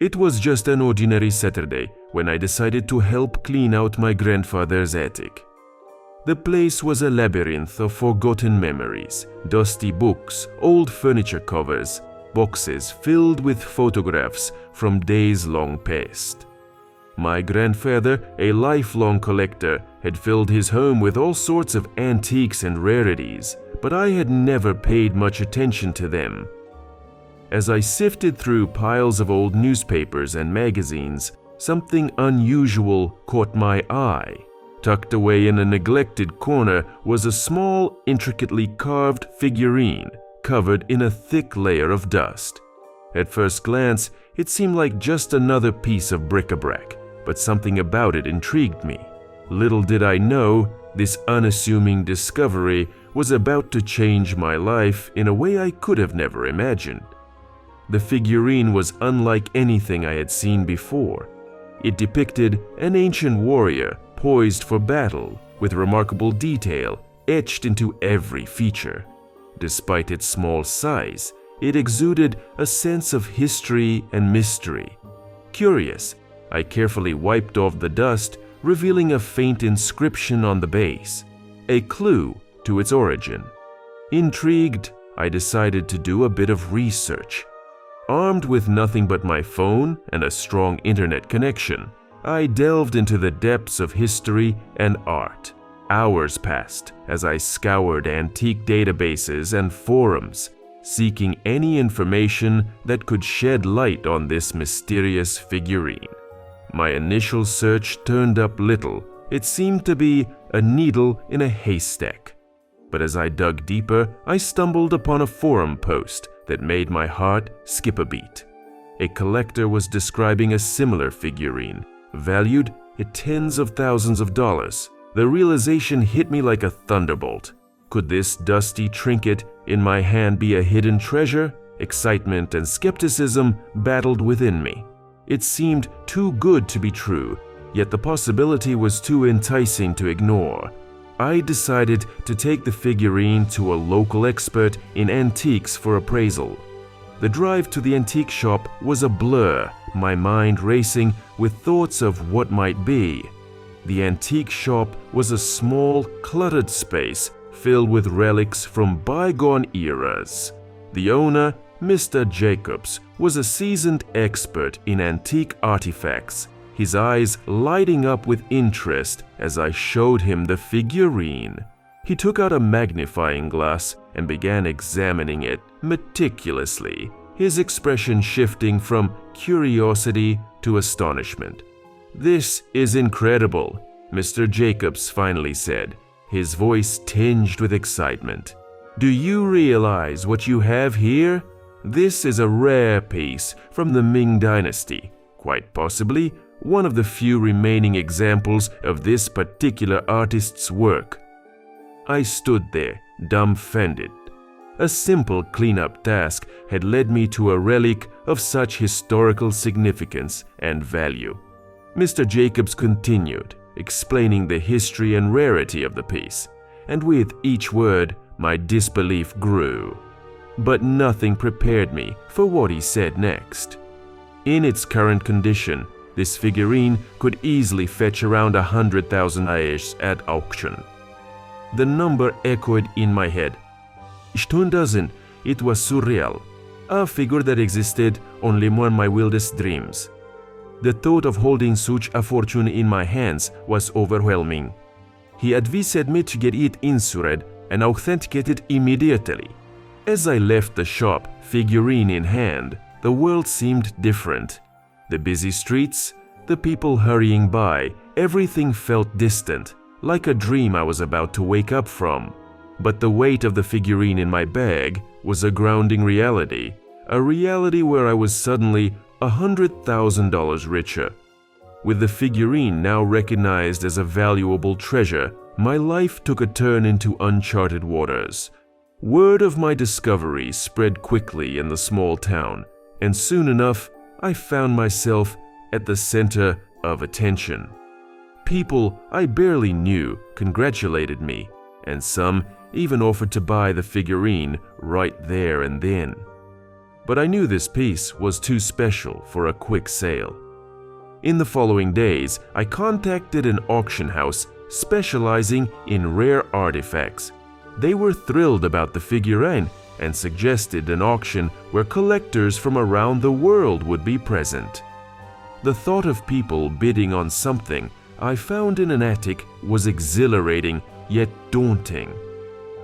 It was just an ordinary Saturday when I decided to help clean out my grandfather's attic. The place was a labyrinth of forgotten memories, dusty books, old furniture covers, boxes filled with photographs from days long past. My grandfather, a lifelong collector, had filled his home with all sorts of antiques and rarities, but I had never paid much attention to them. As I sifted through piles of old newspapers and magazines, something unusual caught my eye. Tucked away in a neglected corner was a small, intricately carved figurine covered in a thick layer of dust. At first glance, it seemed like just another piece of bric-a-brac, but something about it intrigued me. Little did I know, this unassuming discovery was about to change my life in a way I could have never imagined. The figurine was unlike anything I had seen before. It depicted an ancient warrior poised for battle, with remarkable detail etched into every feature. Despite its small size, it exuded a sense of history and mystery. Curious, I carefully wiped off the dust, revealing a faint inscription on the base, a clue to its origin. Intrigued, I decided to do a bit of research. Armed with nothing but my phone and a strong internet connection, I delved into the depths of history and art. Hours passed as I scoured antique databases and forums, seeking any information that could shed light on this mysterious figurine. My initial search turned up little. It seemed to be a needle in a haystack. But as I dug deeper, I stumbled upon a forum post that made my heart skip a beat. A collector was describing a similar figurine, valued at tens of thousands of dollars. The realization hit me like a thunderbolt. Could this dusty trinket in my hand be a hidden treasure? Excitement and skepticism battled within me. It seemed too good to be true, yet the possibility was too enticing to ignore. I decided to take the figurine to a local expert in antiques for appraisal. The drive to the antique shop was a blur, my mind racing with thoughts of what might be. The antique shop was a small, cluttered space filled with relics from bygone eras. The owner, Mr. Jacobs, was a seasoned expert in antique artifacts, his eyes lighting up with interest as I showed him the figurine. He took out a magnifying glass and began examining it meticulously, his expression shifting from curiosity to astonishment. "This is incredible," Mr. Jacobs finally said, his voice tinged with excitement. "Do you realize what you have here? This is a rare piece from the Ming Dynasty, quite possibly one of the few remaining examples of this particular artist's work." I stood there, dumbfounded. A simple cleanup task had led me to a relic of such historical significance and value. Mr. Jacobs continued, explaining the history and rarity of the piece, and with each word, my disbelief grew. But nothing prepared me for what he said next. In its current condition, this figurine could easily fetch around 100,000 IAs at auction. The number echoed in my head. Stundozen, it was surreal, a figure that existed only in my wildest dreams. The thought of holding such a fortune in my hands was overwhelming. He advised me to get it insured and authenticated immediately. As I left the shop, figurine in hand, the world seemed different. The busy streets, the people hurrying by, everything felt distant, like a dream I was about to wake up from. But the weight of the figurine in my bag was a grounding reality, a reality where I was suddenly $100,000 richer. With the figurine now recognized as a valuable treasure, my life took a turn into uncharted waters. Word of my discovery spread quickly in the small town, and soon enough, I found myself at the center of attention. People I barely knew congratulated me, and some even offered to buy the figurine right there and then. but I knew this piece was too special for a quick sale. In the following days, I contacted an auction house specializing in rare artifacts. They were thrilled about the figurine and suggested an auction where collectors from around the world would be present. The thought of people bidding on something I found in an attic was exhilarating yet daunting.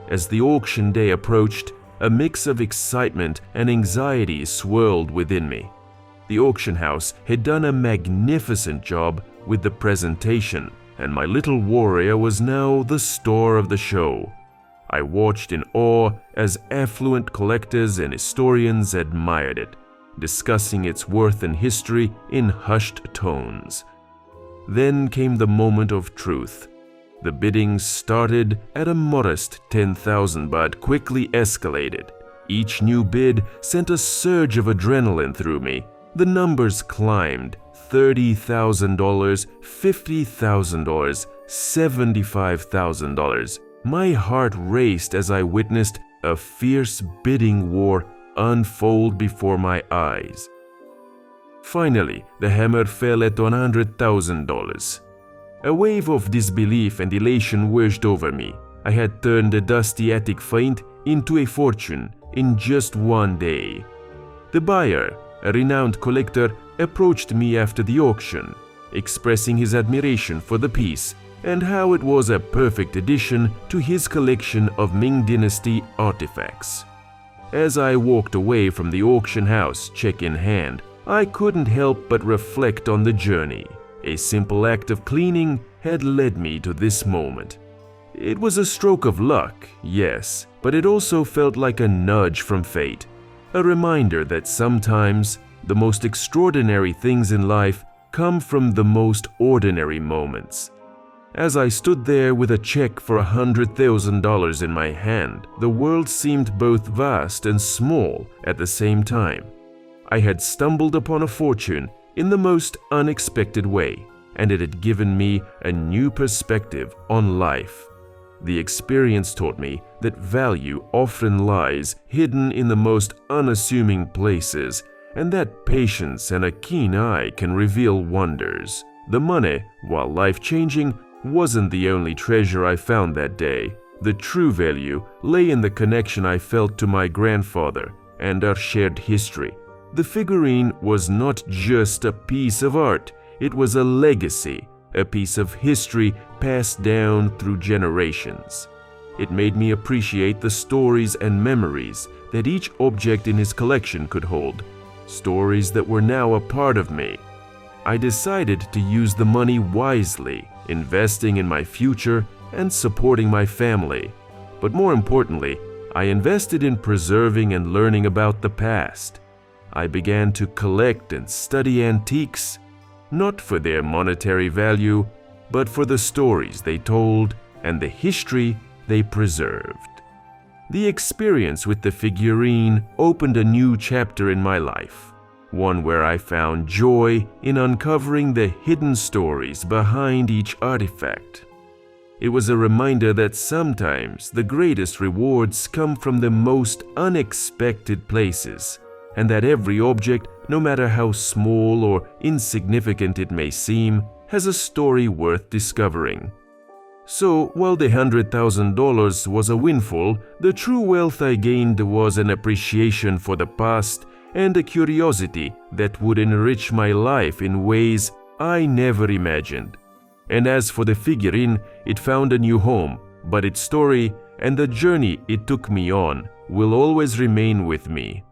As the auction day approached, a mix of excitement and anxiety swirled within me. The auction house had done a magnificent job with the presentation, and my little warrior was now the star of the show. I watched in awe as affluent collectors and historians admired it, discussing its worth and history in hushed tones. Then came the moment of truth. The bidding started at a modest 10,000 but quickly escalated. Each new bid sent a surge of adrenaline through me. The numbers climbed: $30,000, $50,000, $75,000. My heart raced as I witnessed a fierce bidding war unfold before my eyes. Finally, the hammer fell at $100,000. A wave of disbelief and elation washed over me. I had turned a dusty attic feint into a fortune in just one day. The buyer, a renowned collector, approached me after the auction, expressing his admiration for the piece and how it was a perfect addition to his collection of Ming Dynasty artifacts. As I walked away from the auction house, check in hand, I couldn't help but reflect on the journey. A simple act of cleaning had led me to this moment. It was a stroke of luck, yes, but it also felt like a nudge from fate, a reminder that sometimes the most extraordinary things in life come from the most ordinary moments. As I stood there with a check for $100,000 in my hand, the world seemed both vast and small at the same time. I had stumbled upon a fortune in the most unexpected way, and it had given me a new perspective on life. The experience taught me that value often lies hidden in the most unassuming places, and that patience and a keen eye can reveal wonders. The money, while life-changing, wasn't the only treasure I found that day. The true value lay in the connection I felt to my grandfather and our shared history. The figurine was not just a piece of art, it was a legacy, a piece of history passed down through generations. It made me appreciate the stories and memories that each object in his collection could hold, stories that were now a part of me. I decided to use the money wisely, investing in my future and supporting my family. But more importantly, I invested in preserving and learning about the past. I began to collect and study antiques, not for their monetary value, but for the stories they told and the history they preserved. The experience with the figurine opened a new chapter in my life, one where I found joy in uncovering the hidden stories behind each artifact. It was a reminder that sometimes the greatest rewards come from the most unexpected places, and that every object, no matter how small or insignificant it may seem, has a story worth discovering. So, while the $100,000 was a windfall, the true wealth I gained was an appreciation for the past and a curiosity that would enrich my life in ways I never imagined. And as for the figurine, it found a new home, but its story and the journey it took me on will always remain with me.